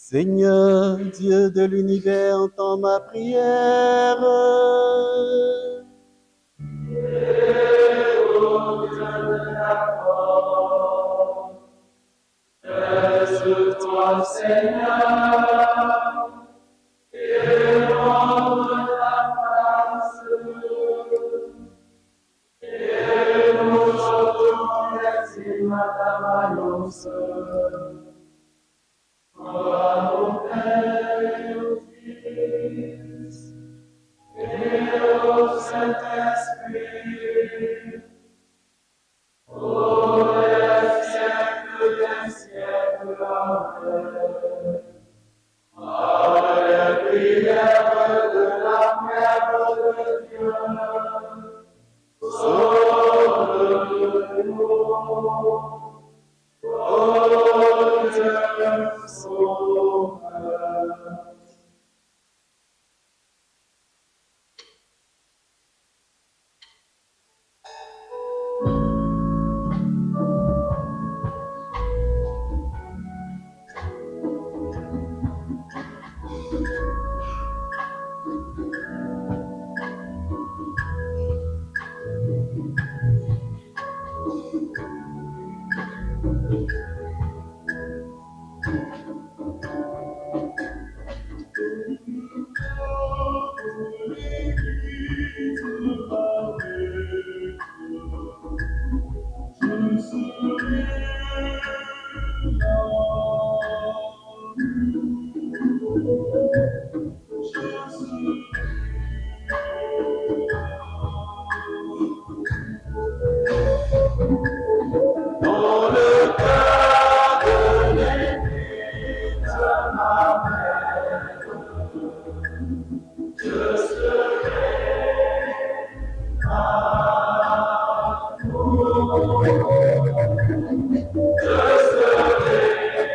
Seigneur Dieu de l'univers, entends ma prière. Laisse-toi, Seigneur, et rendre ta grâce, et nous chantons les à ta vaillance. Gloire au Père et au Fils et au Saint-Esprit, au siècle des siècles. Amen. À la prière de la Mère de Dieu, sauve-nous. Ô Dieu sauveur. Dans le cœur de l'Église, ma mère, je serai amour. Je serai amour.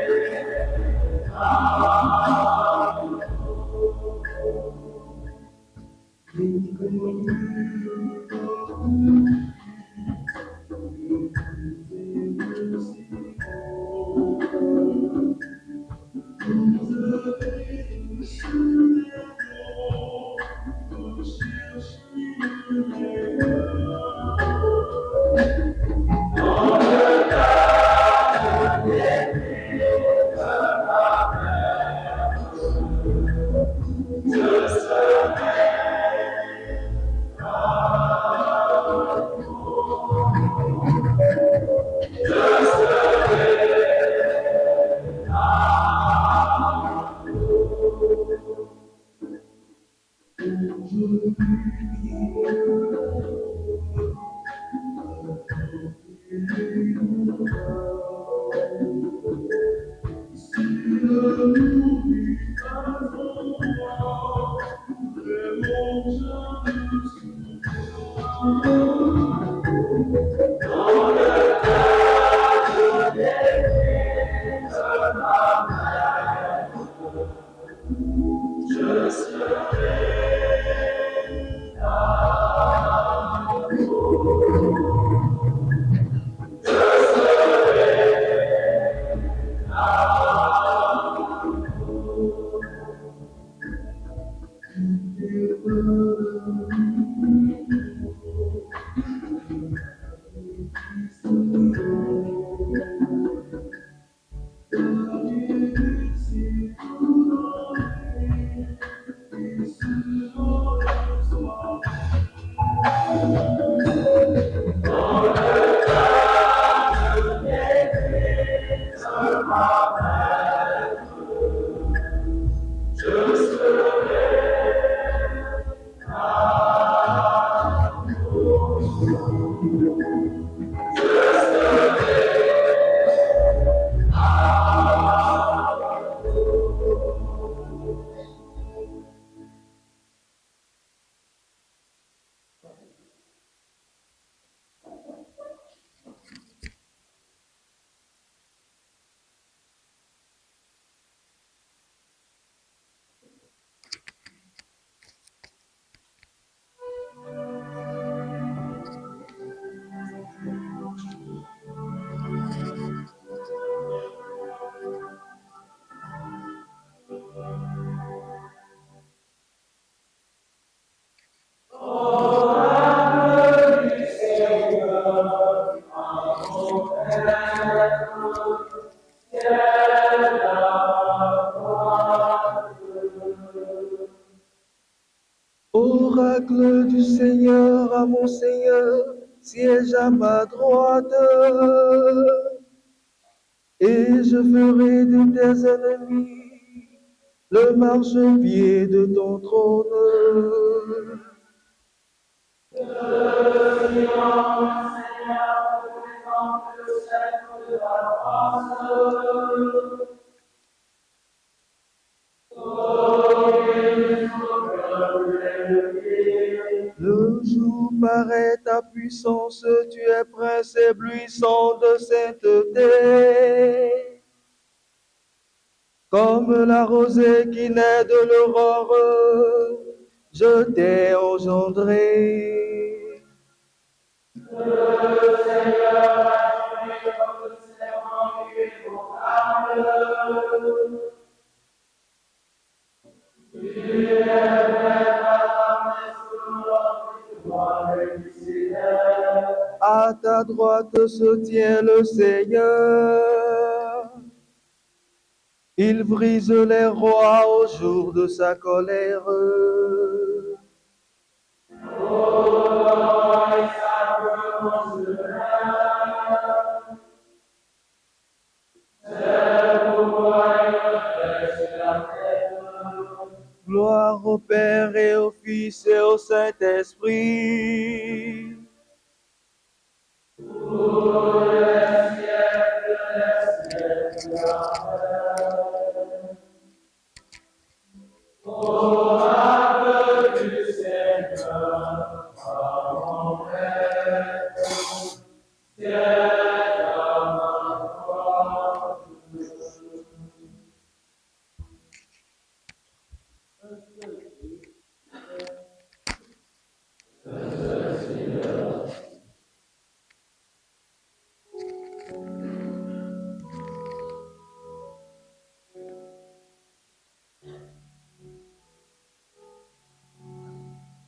Dans le cœur de l'Église, ma mère, je serai L'oracle du Seigneur à mon Seigneur siège à ma droite. Et je ferai de tes ennemis le marchepied de ton trône. Le jour paraît ta puissance, tu es prince éblouissant de sainteté. Comme la rosée qui naît de l'aurore, je t'ai engendré. Le Seigneur a juré comme le serment irrévocable. Il est vrai à ta droite se tient le Seigneur. Il brise les rois au jour de sa colère. Gloire au Père et au Fils et au Saint-Esprit.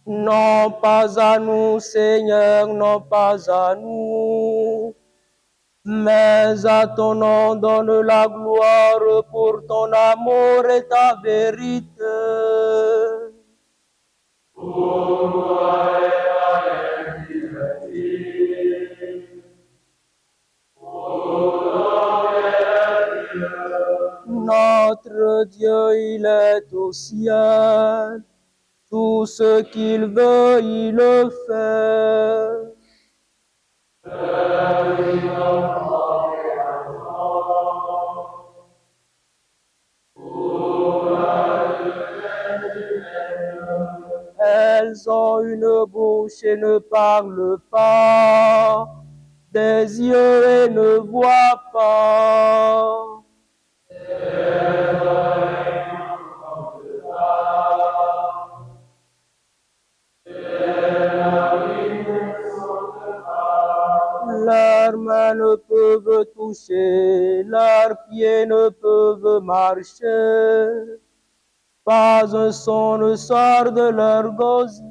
Non pas à nous, Seigneur, non pas à nous, mais à ton nom donne la gloire pour ton amour et ta vérité. Notre Dieu, il est au ciel. Tout ce qu'il veut, il le fait. Elles ont une bouche et ne parlent pas, des yeux et ne voient pas. Leurs mains ne peuvent toucher, leurs pieds ne peuvent marcher. Pas un son ne sort de leur gosier.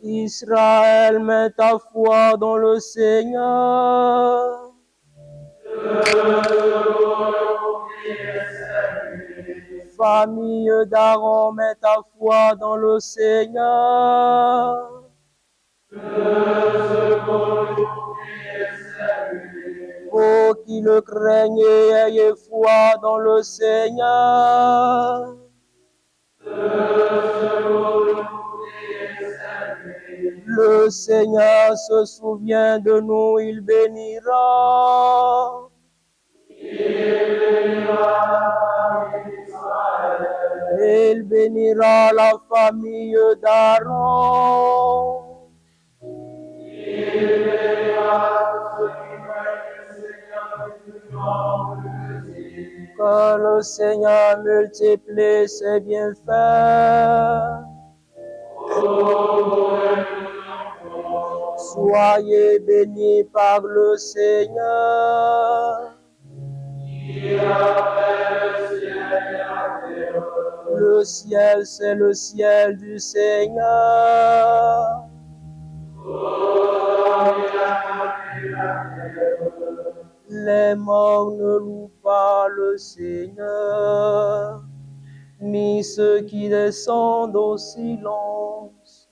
Israël, mets ta foi dans le Seigneur. Famille d'Aaron, mets ta foi dans le Seigneur. Vous qui le craignez, ayez foi dans le Seigneur. Le Seigneur se souvient de nous, il bénira. Il bénira la famille d'Aaron. Que le Seigneur multiplie ses bienfaits. Soyez bénis par le Seigneur. Le ciel, c'est le ciel du Seigneur. Les morts ne louent pas le Seigneur, ni ceux qui descendent au silence.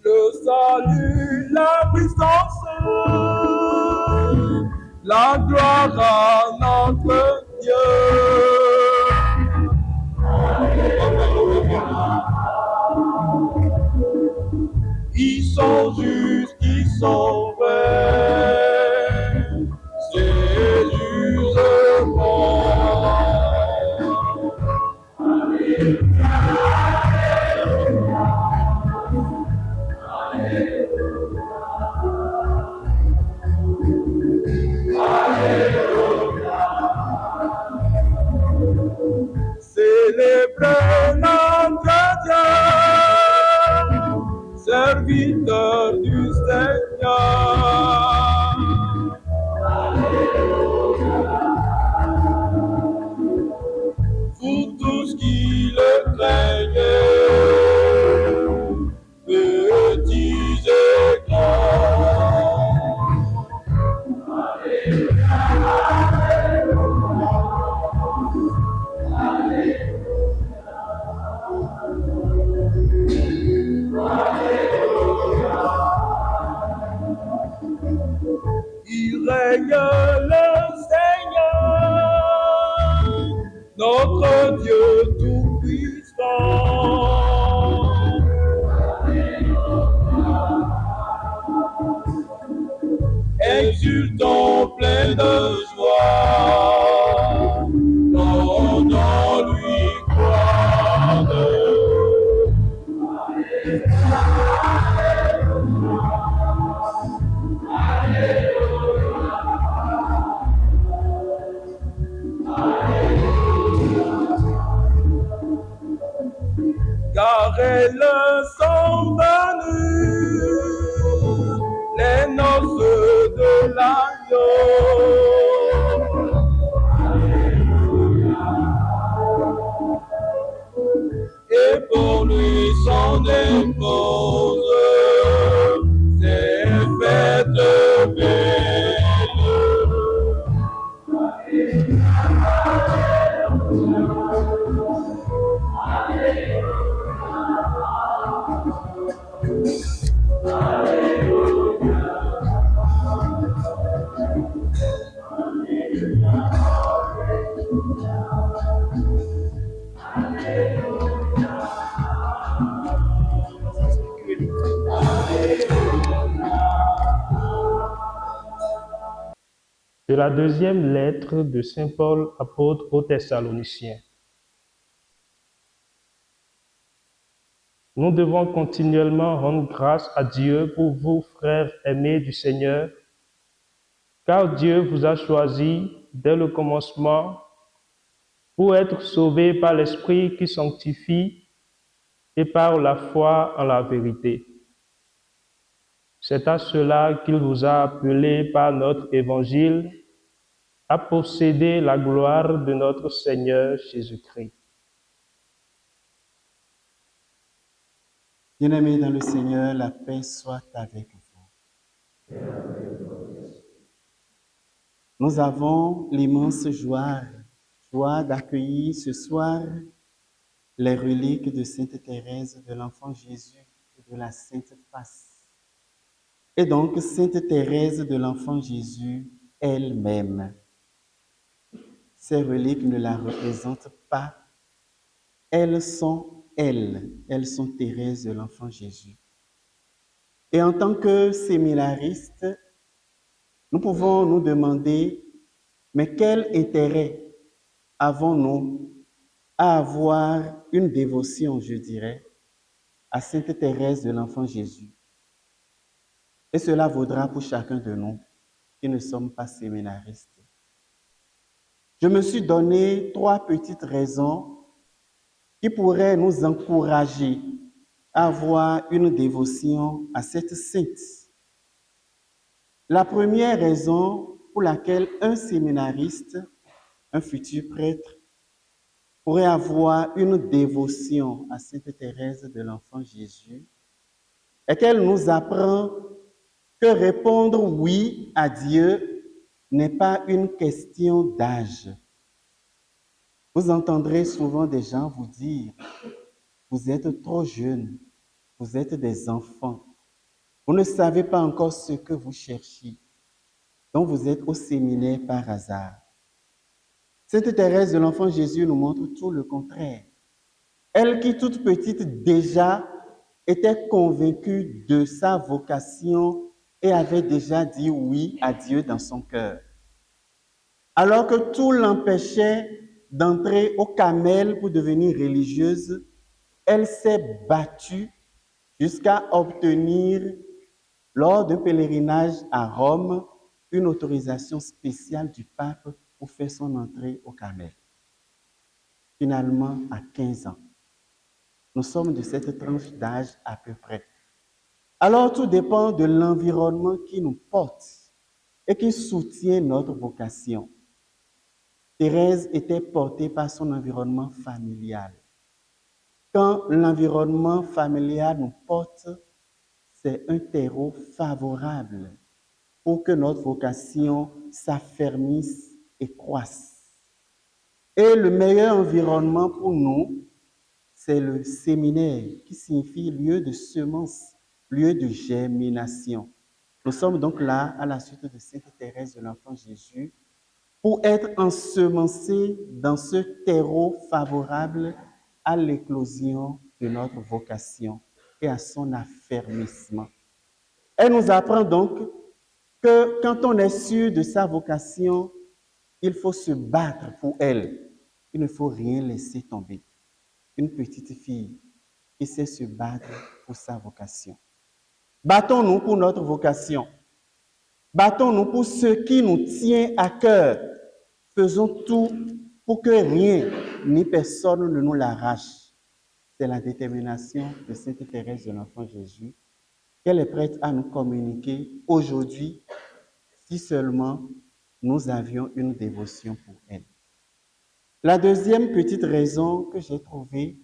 Le salut, la puissance, la gloire à notre Dieu. Ils sont justes, ils sont vrais, c'est justement. Célébrez notre Dieu, serviteur du Seigneur. Vous tous qui le craignez, petits et grands. Il règne le Seigneur, notre Dieu tout-puissant. Exultons plein de joie, rendons-lui gloire. Car elles sont venues, les noces de l'agneau. Et pour lui son épouse, c'est fête belle. De la deuxième lettre de Saint Paul, apôtre aux Thessaloniciens. Nous devons continuellement rendre grâce à Dieu pour vous, frères aimés du Seigneur, car Dieu vous a choisis dès le commencement pour être sauvés par l'Esprit qui sanctifie et par la foi en la vérité. C'est à cela qu'il vous a appelés par notre évangile à posséder la gloire de notre Seigneur Jésus-Christ. Bien-aimés dans le Seigneur, la paix soit avec vous. Nous avons l'immense joie d'accueillir ce soir les reliques de Sainte Thérèse de l'Enfant Jésus et de la Sainte Face. Et donc, Sainte Thérèse de l'Enfant Jésus elle-même. Ces reliques ne la représentent pas. Elles sont Thérèse de l'Enfant Jésus. Et en tant que séminaristes, nous pouvons nous demander, mais quel intérêt avons-nous à avoir une dévotion, je dirais, à Sainte Thérèse de l'Enfant Jésus? Et cela vaudra pour chacun de nous qui ne sommes pas séminaristes. Je me suis donné 3 petites raisons qui pourraient nous encourager à avoir une dévotion à cette sainte. La première raison pour laquelle un séminariste, un futur prêtre, pourrait avoir une dévotion à Sainte Thérèse de l'Enfant Jésus est qu'elle nous apprend que répondre oui à Dieu n'est pas une question d'âge. Vous entendrez souvent des gens vous dire, vous êtes trop jeunes, vous êtes des enfants, vous ne savez pas encore ce que vous cherchez, donc vous êtes au séminaire par hasard. Sainte Thérèse de l'Enfant Jésus nous montre tout le contraire. Elle qui, toute petite déjà, était convaincue de sa vocation et avait déjà dit oui à Dieu dans son cœur. Alors que tout l'empêchait d'entrer au Carmel pour devenir religieuse, elle s'est battue jusqu'à obtenir, lors d'un pèlerinage à Rome, une autorisation spéciale du pape pour faire son entrée au Carmel. Finalement, à 15 ans. Nous sommes de cette tranche d'âge à peu près. Alors, tout dépend de l'environnement qui nous porte et qui soutient notre vocation. Thérèse était portée par son environnement familial. Quand l'environnement familial nous porte, c'est un terreau favorable pour que notre vocation s'affermisse et croisse. Et le meilleur environnement pour nous, c'est le séminaire, qui signifie lieu de semence, lieu de germination. Nous sommes donc là, à la suite de Sainte Thérèse de l'Enfant Jésus, pour être ensemencés dans ce terreau favorable à l'éclosion de notre vocation et à son affermissement. Elle nous apprend donc que quand on est sûr de sa vocation, il faut se battre pour elle. Il ne faut rien laisser tomber. Une petite fille qui sait se battre pour sa vocation. Battons-nous pour notre vocation. Battons-nous pour ce qui nous tient à cœur. Faisons tout pour que rien ni personne ne nous l'arrache. C'est la détermination de Sainte Thérèse de l'Enfant Jésus qu'elle est prête à nous communiquer aujourd'hui, si seulement nous avions une dévotion pour elle. La deuxième petite raison que j'ai trouvée,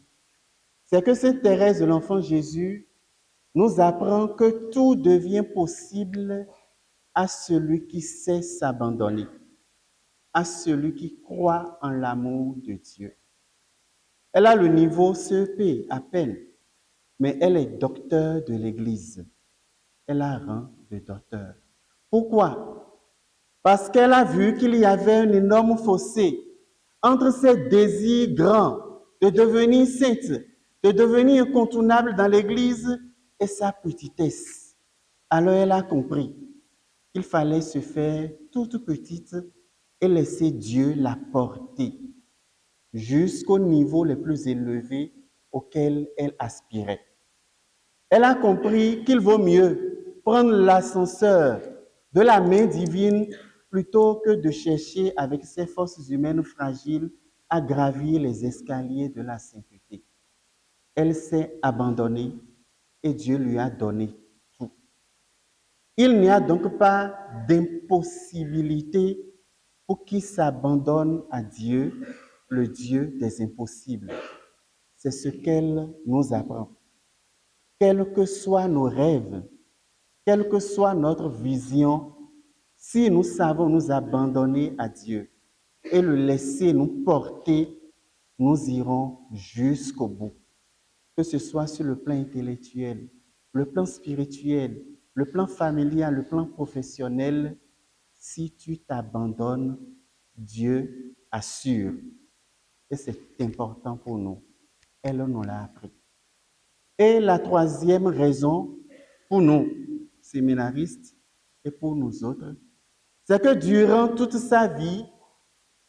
c'est que Sainte Thérèse de l'Enfant Jésus nous apprend que tout devient possible à celui qui sait s'abandonner, à celui qui croit en l'amour de Dieu. Elle a le niveau CEP à peine, mais elle est docteur de l'Église. Elle a rang de docteur. Pourquoi? Parce qu'elle a vu qu'il y avait un énorme fossé entre ses désirs grands de devenir sainte, de devenir incontournable dans l'Église et sa petitesse. Alors elle a compris qu'il fallait se faire toute petite et laisser Dieu la porter jusqu'au niveau le plus élevé auquel elle aspirait. Elle a compris qu'il vaut mieux prendre l'ascenseur de la main divine plutôt que de chercher avec ses forces humaines fragiles à gravir les escaliers de la sainteté. Elle s'est abandonnée et Dieu lui a donné tout. Il n'y a donc pas d'impossibilité pour qui s'abandonne à Dieu, le Dieu des impossibles. C'est ce qu'elle nous apprend. quels que soient nos rêves, quelle que soit notre vision, si nous savons nous abandonner à Dieu et le laisser nous porter, nous irons jusqu'au bout. Que ce soit sur le plan intellectuel, le plan spirituel, le plan familial, le plan professionnel, si tu t'abandonnes, Dieu assure. Et c'est important pour nous. Elle nous l'a appris. Et la troisième raison pour nous, séminaristes, et pour nous autres, c'est que durant toute sa vie,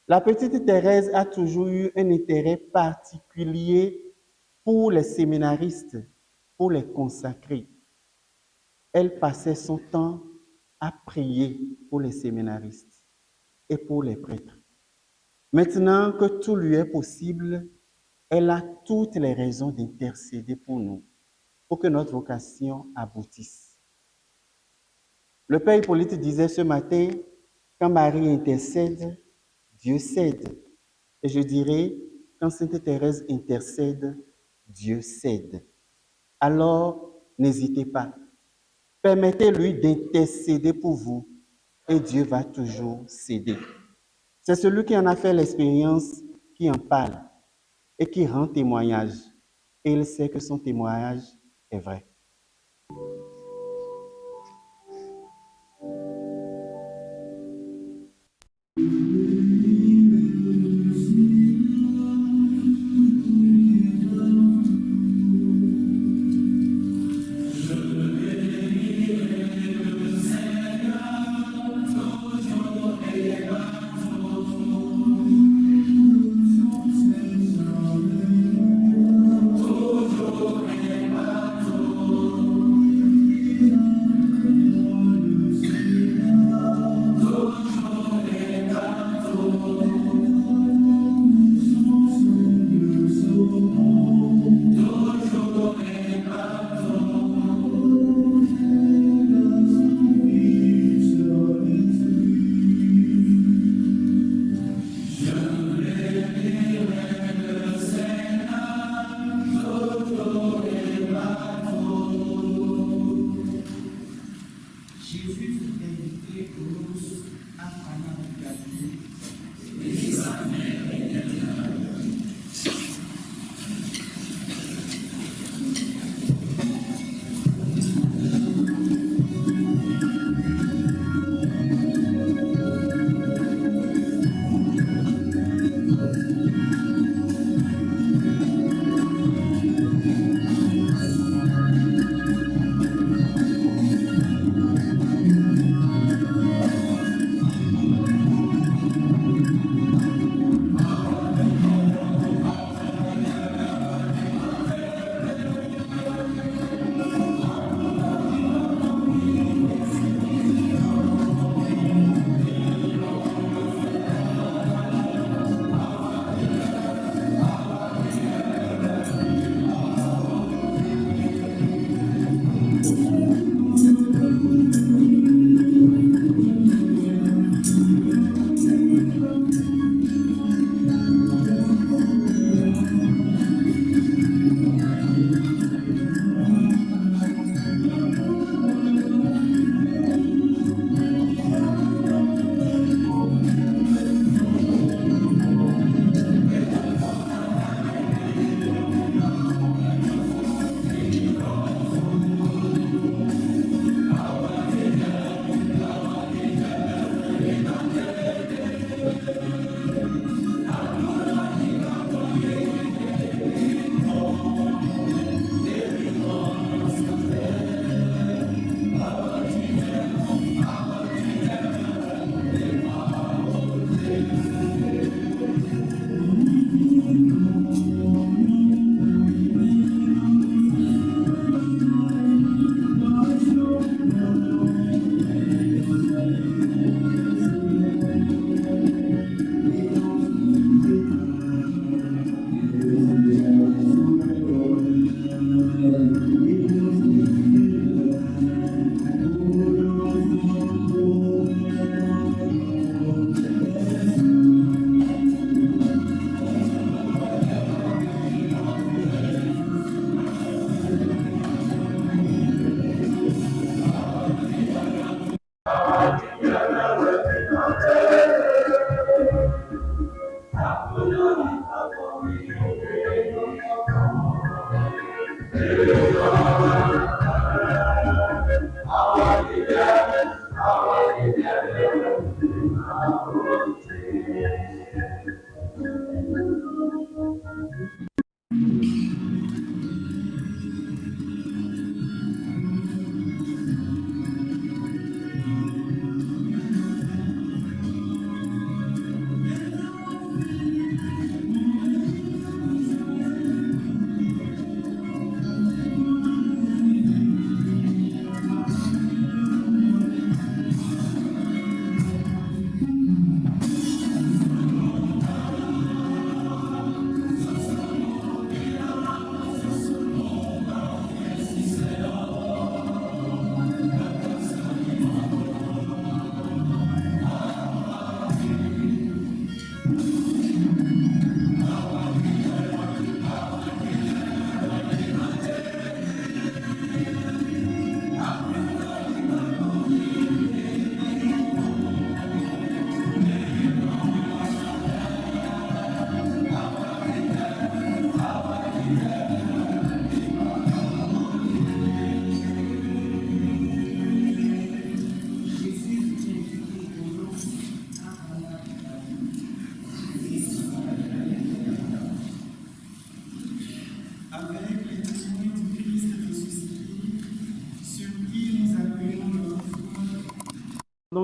la petite Thérèse a toujours eu un intérêt particulier pour les séminaristes, pour les consacrés. Elle passait son temps à prier pour les séminaristes et pour les prêtres. Maintenant que tout lui est possible, elle a toutes les raisons d'intercéder pour nous, pour que notre vocation aboutisse. Le Père Hippolyte disait ce matin, quand Marie intercède, Dieu cède. Et je dirais, quand Sainte Thérèse intercède, Dieu cède. Alors, n'hésitez pas. Permettez-lui d'intercéder pour vous et Dieu va toujours céder. C'est celui qui en a fait l'expérience qui en parle et qui rend témoignage. Et il sait que son témoignage est vrai.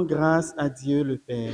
grâce à Dieu le Père.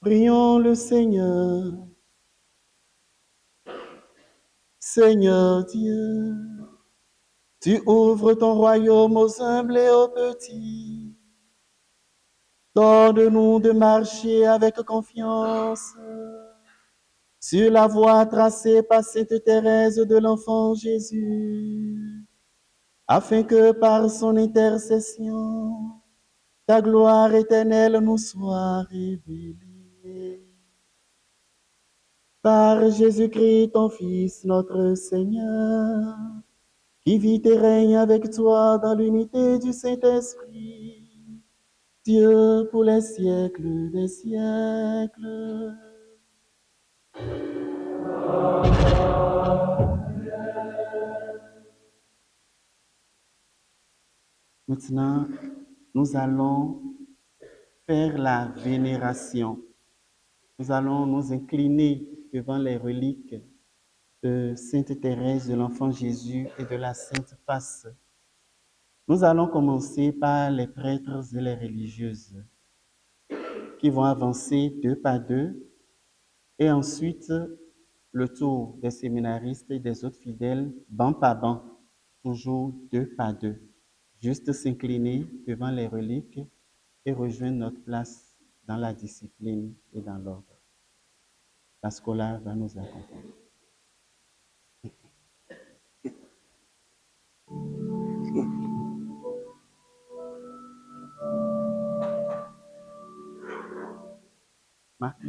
Prions le Seigneur. Seigneur Dieu, tu ouvres ton royaume aux humbles et aux petits. Donne-nous de marcher avec confiance sur la voie tracée par Sainte Thérèse de l'Enfant Jésus, afin que par son intercession, ta gloire éternelle nous soit révélée. Par Jésus-Christ, ton Fils, notre Seigneur, qui vit et règne avec toi dans l'unité du Saint-Esprit, Dieu pour les siècles des siècles. Maintenant, nous allons faire la vénération. Nous allons nous incliner devant les reliques de Sainte Thérèse de l'Enfant Jésus et de la Sainte Face. Nous allons commencer par les prêtres et les religieuses qui vont avancer deux par deux, et ensuite le tour des séminaristes et des autres fidèles, banc par banc, toujours deux par deux. Juste s'incliner devant les reliques et rejoindre notre place dans la discipline et dans l'ordre. La scolaire va nous accompagner. Marc.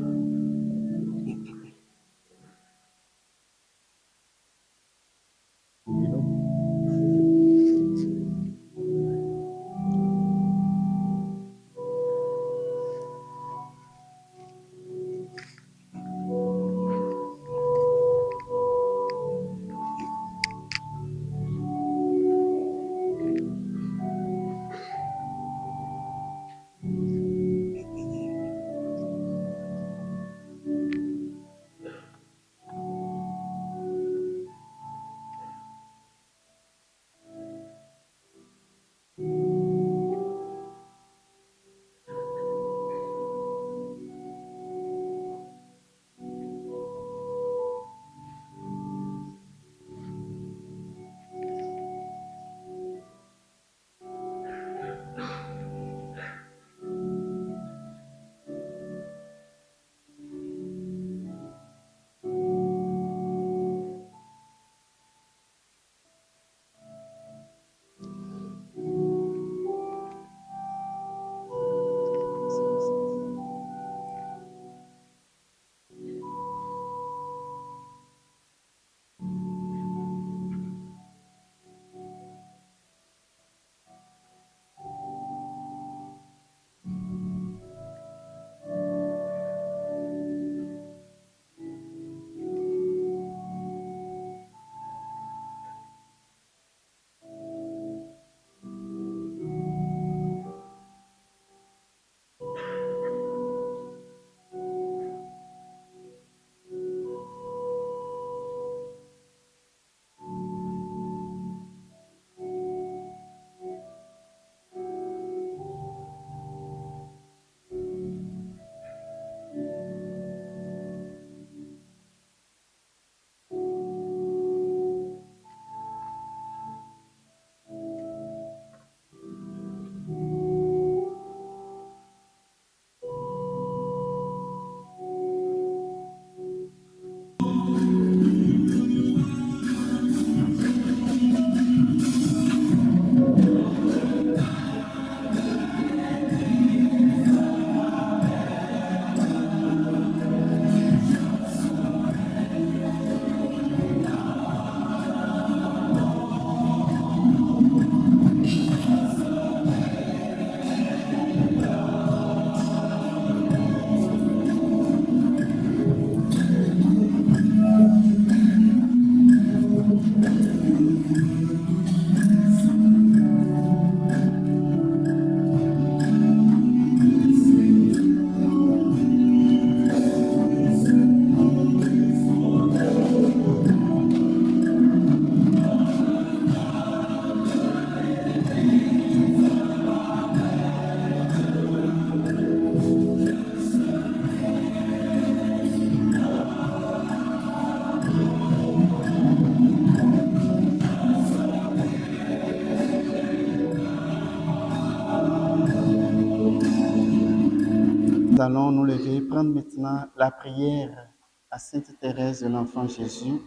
allons nous lever, prendre maintenant la prière à Sainte Thérèse de l'Enfant Jésus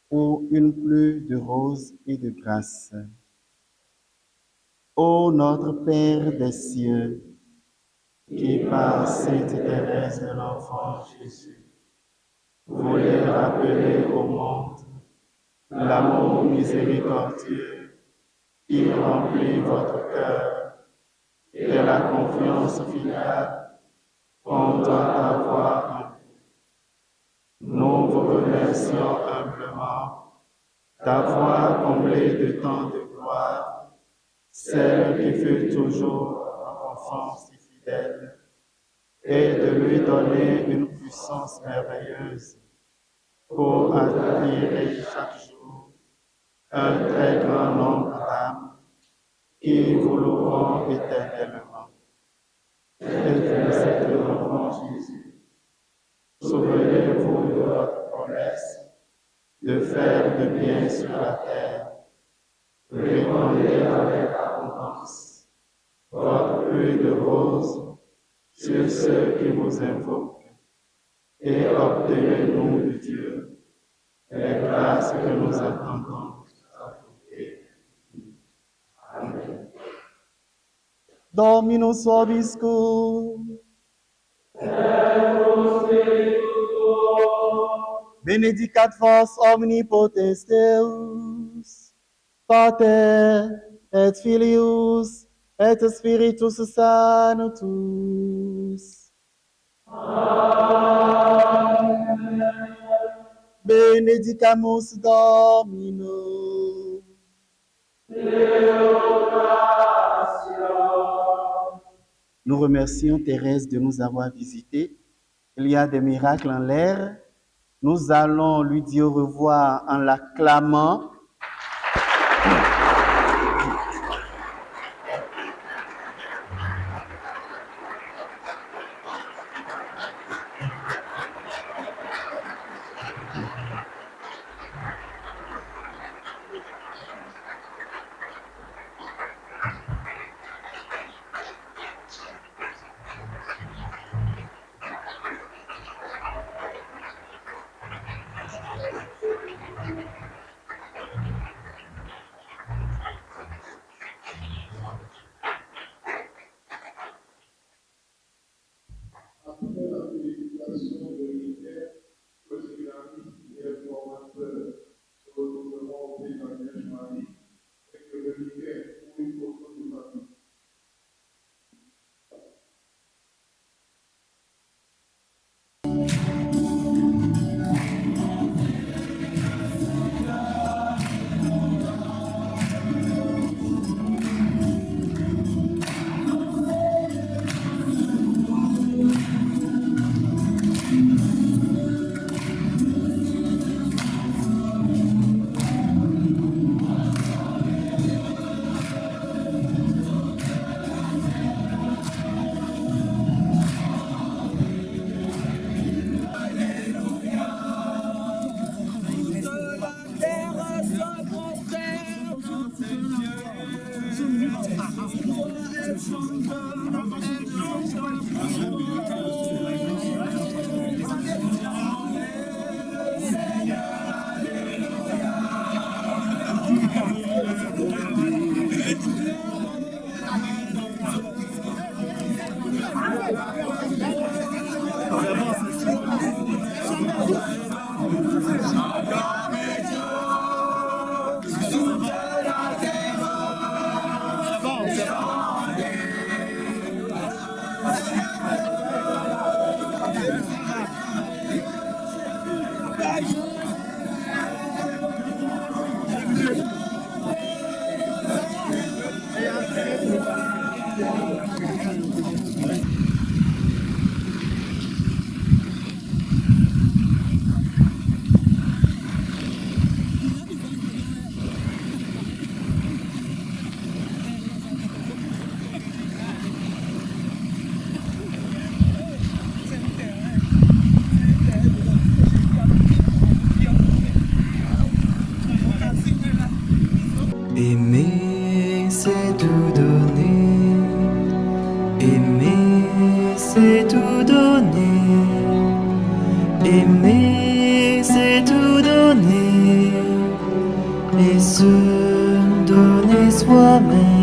pour une pluie de roses et de grâce. Ô notre Père des cieux, qui par Sainte Thérèse de l'Enfant Jésus, voulez rappeler au monde l'amour miséricordieux qui remplit votre cœur et la confiance filiale qu'on doit avoir en vous. Nous vous remercions humblement d'avoir comblé de tant de gloire celle qui fut toujours en enfance si fidèle et de lui donner une puissance merveilleuse pour attirer chaque jour un très grand nombre d'âmes qui vous loueront éternellement. Faites de l'enfant Jésus. Souvenez-vous de votre promesse de faire du bien sur la terre. Répandez avec abondance votre pluie de roses sur ceux qui vous invoquent et obtenez-nous de Dieu les grâces que nous attendons. Amen. Dominus vobiscum. Benedicat vos omnipotens Deus, Pater et Filius et Spiritus Sanctus. Amen. Benedicamus Domino. Nous remercions Thérèse de nous avoir visités. Il y a des miracles en l'air. Nous allons lui dire au revoir en l'acclamant. Aimer, c'est tout donner. Aimer, c'est tout Aimer, c'est tout donner et se donner soi-même.